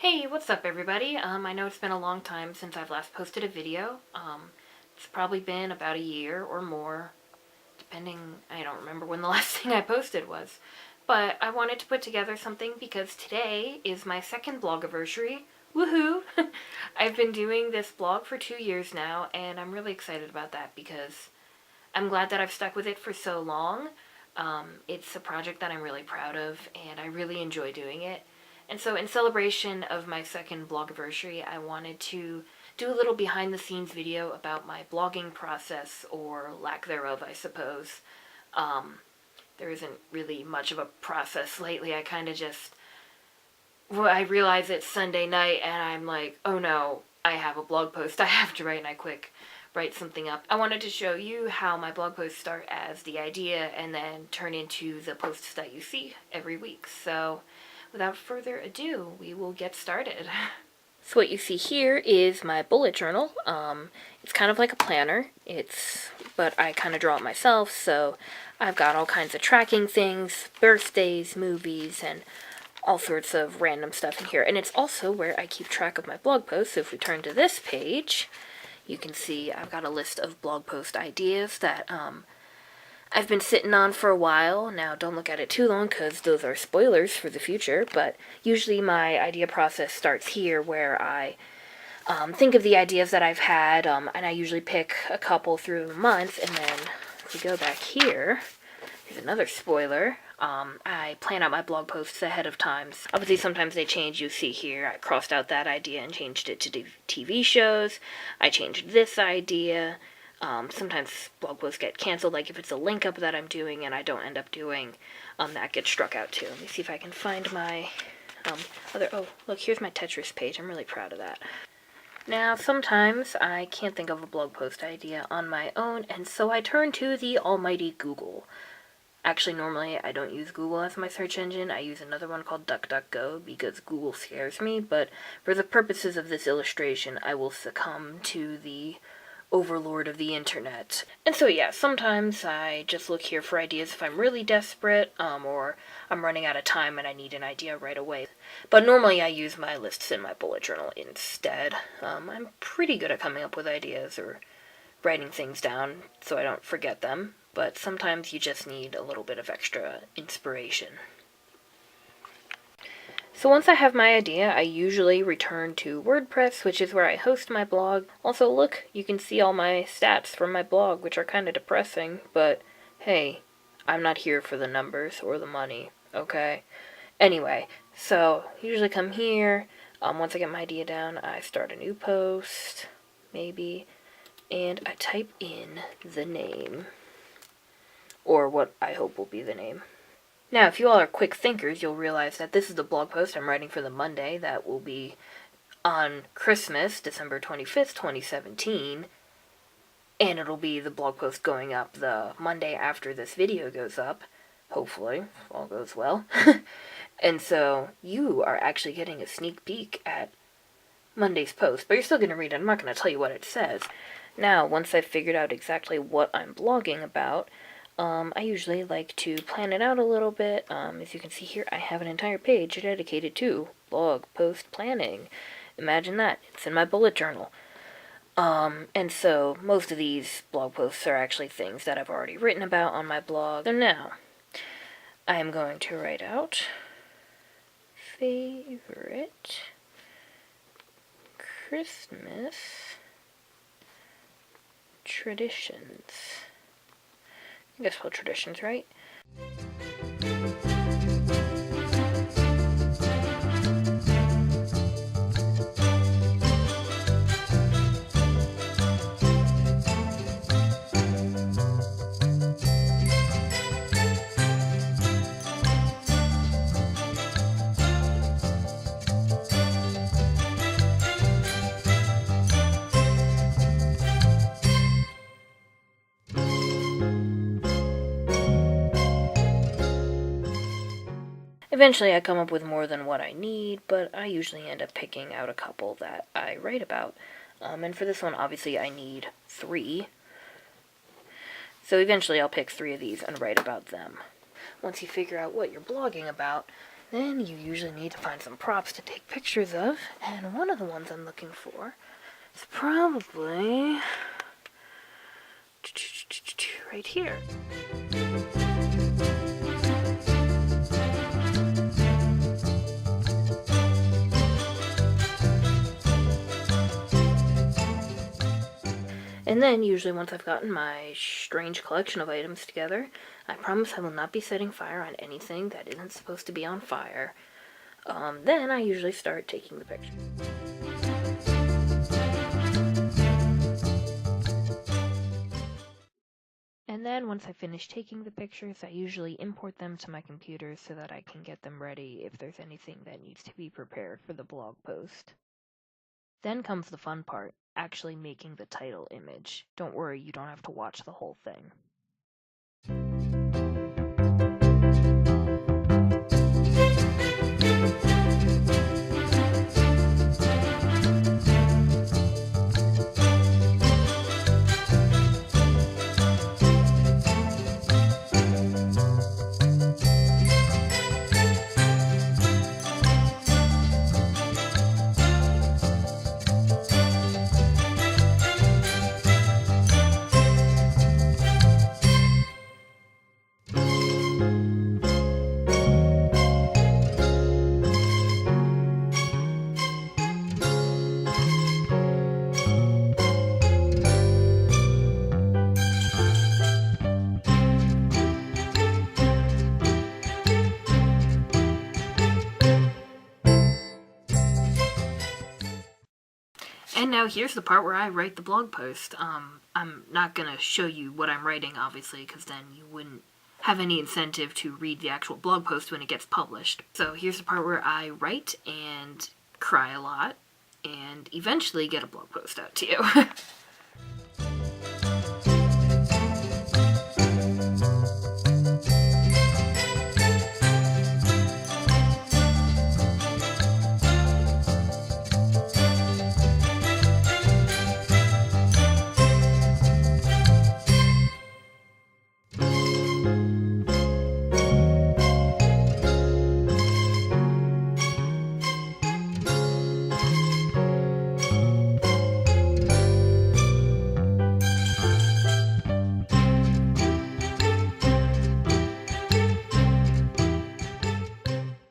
Hey, what's up everybody? I know it's been a long time since I've last posted a video. It's probably been about a year or more, depending, I don't remember when the last thing I posted was. But I wanted to put together something because today is my second blogiversary. Woohoo! I've been doing this blog for 2 years now, and I'm really excited about that because I'm glad that I've stuck with it for so long. It's a project that I'm really proud of, and I really enjoy doing it. And so in celebration of my second blogiversary, I wanted to do a little behind the scenes video about my blogging process, or lack thereof, I suppose. There isn't really much of a process lately. I kind of just, well, I realize it's Sunday night and I'm like, oh no, I have a blog post I have to write, and I write something up. I wanted to show you how my blog posts start as the idea and then turn into the posts that you see every week. So without further ado, we will get started. So what you see here is my bullet journal. It's kind of like a planner, but I kind of draw it myself, so I've got all kinds of tracking things, birthdays, movies, and all sorts of random stuff in here. And it's also where I keep track of my blog posts. So if we turn to this page, you can see I've got a list of blog post ideas that I've been sitting on for a while. Now, don't look at it too long because those are spoilers for the future, but usually my idea process starts here where I think of the ideas that I've had, and I usually pick a couple through the month, and then if we go back here, here's another spoiler. I plan out my blog posts ahead of time. Obviously, sometimes they change. You see here, I crossed out that idea and changed it to TV shows. I changed this idea. Sometimes blog posts get canceled, like if it's a link up that I'm doing and I don't end up doing, that gets struck out too. Let me see if I can find my oh, look, here's my Tetris page. I'm really proud of that. Now, sometimes I can't think of a blog post idea on my own, and so I turn to the almighty Google. Actually, normally I don't use Google as my search engine. I use another one called DuckDuckGo because Google scares me, but for the purposes of this illustration, I will succumb to the overlord of the internet. And so yeah, sometimes I just look here for ideas if I'm really desperate, or I'm running out of time and I need an idea right away. But normally I use my lists in my bullet journal instead. I'm pretty good at coming up with ideas or writing things down so I don't forget them, but sometimes you just need a little bit of extra inspiration. So once I have my idea, I usually return to WordPress, which is where I host my blog. Also, look, you can see all my stats from my blog, which are kind of depressing, but hey, I'm not here for the numbers or the money, okay? Anyway, so usually come here. Once I get my idea down, I start a new post, maybe, and I type in the name, or what I hope will be the name. Now, if you all are quick thinkers, you'll realize that this is the blog post I'm writing for the Monday that will be on Christmas, December 25th, 2017, and it'll be the blog post going up the Monday after this video goes up, hopefully, if all goes well. And so, you are actually getting a sneak peek at Monday's post, but you're still going to read it. I'm not going to tell you what it says. Now, once I've figured out exactly what I'm blogging about, I usually like to plan it out a little bit. As you can see here, I have an entire page dedicated to blog post planning. Imagine that. It's in my bullet journal. And so most of these blog posts are actually things that I've already written about on my blog. So now, I am going to write out favorite Christmas traditions. I guess spell traditions, right? Eventually I come up with more than what I need, but I usually end up picking out a couple that I write about. And for this one, obviously I need 3. So eventually I'll pick 3 of these and write about them. Once you figure out what you're blogging about, Then you usually need to find some props to take pictures of, and one of the ones I'm looking for is probably right here. And then, usually once I've gotten my strange collection of items together, I promise I will not be setting fire on anything that isn't supposed to be on fire. Then I usually start taking the pictures. And then once I finish taking the pictures, I usually import them to my computer so that I can get them ready if there's anything that needs to be prepared for the blog post. Then comes the fun part, actually making the title image. Don't worry, you don't have to watch the whole thing. And now here's the part where I write the blog post. I'm not going to show you what I'm writing, obviously, because then you wouldn't have any incentive to read the actual blog post when it gets published. So here's the part where I write and cry a lot and eventually get a blog post out to you.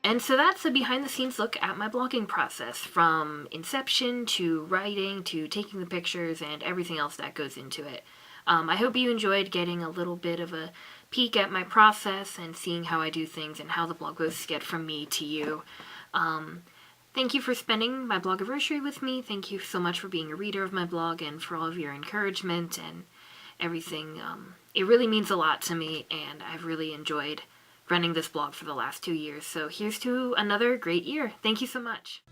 And so that's a behind-the-scenes look at my blogging process, from inception to writing to taking the pictures and everything else that goes into it. I hope you enjoyed getting a little bit of a peek at my process and seeing how I do things and how the blog posts get from me to you. Thank you for spending my Blogiversary with me. Thank you so much for being a reader of my blog and for all of your encouragement and everything. It really means a lot to me, and I've really enjoyed running this blog for the last 2 years. So here's to another great year. Thank you so much.